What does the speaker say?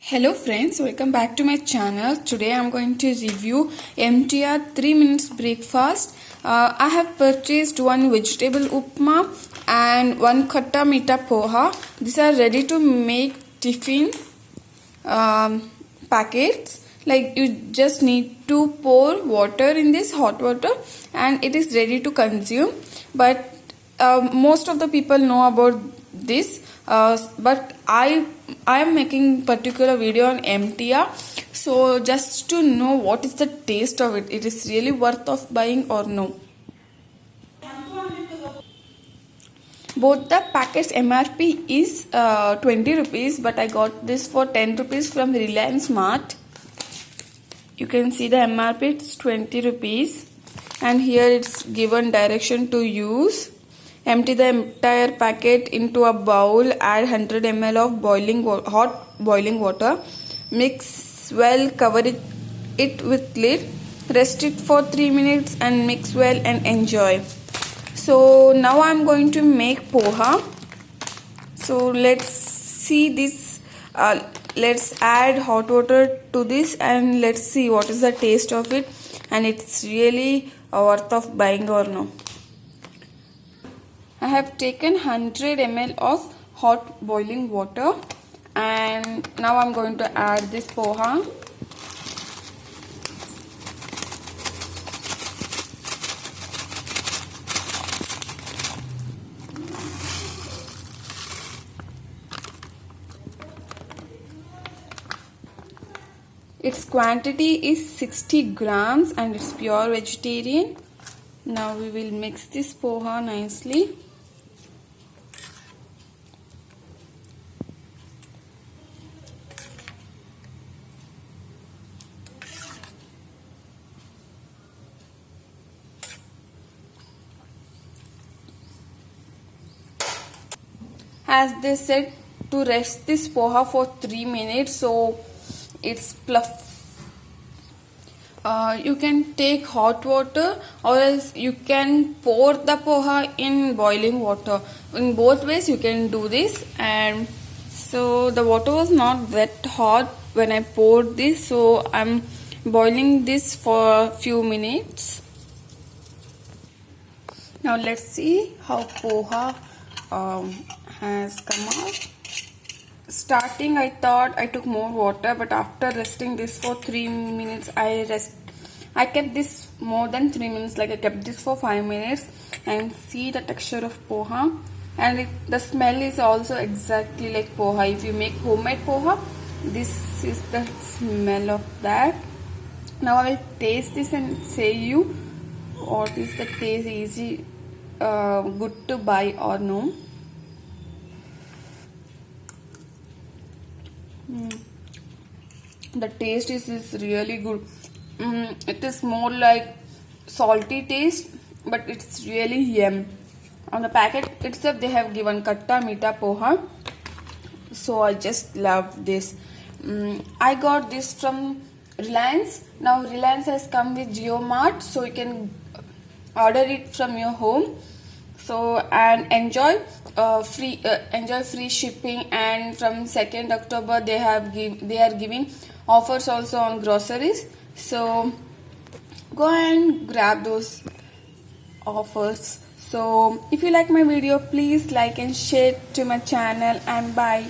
Hello friends, welcome back to my channel. Today I am going to review MTR 3 minutes breakfast. I have purchased one vegetable upma and one khatta meeta poha. These are ready to make tiffin packets. Like you just need to pour water in this hot water and it is ready to consume. But most of the people know about this, but I am making particular video on MTR, so just to know what is the taste of it, it is really worth of buying or no. Both the packets MRP is 20 rupees, but I got this for 10 rupees from Reliance Mart. You can see the MRP, it's 20 rupees, and here it's given direction to use. Empty the entire packet into a bowl, add 100 ml of hot boiling water, mix well, cover it with lid, rest it for 3 minutes and mix well and enjoy. So now I'm going to make poha. So let's see this, let's add hot water to this and let's see what is the taste of it, and it's really worth of buying or no. I have taken 100 ml of hot boiling water and now I'm going to add this poha. Its quantity is 60 grams and it's pure vegetarian. Now we will mix this poha nicely. As they said to rest this poha for 3 minutes, so it's fluff. You can take hot water or else you can pour the poha in boiling water. In both ways you can do this. And so the water was not that hot when I poured this, so I'm boiling this for a few minutes. Now let's see how poha has come out. Starting I thought I took more water, but after resting this for 3 minutes, I kept this more than 3 minutes, like I kept this for 5 minutes, and see the texture of poha, and the smell is also exactly like poha. If you make homemade poha, this is the smell of that. Now I will taste this and say you what is the taste, easy good to buy or no. The taste is really good. It is more like salty taste, but it's really yum. On the packet itself they have given khatta meeta poha, so I just love this. I got this from Reliance. Now Reliance has come with JioMart, so you can order it from your home. So and enjoy free shipping, and from 2nd October they are giving offers also on groceries, so go and grab those offers. So if you like my video, please like and share to my channel, and bye.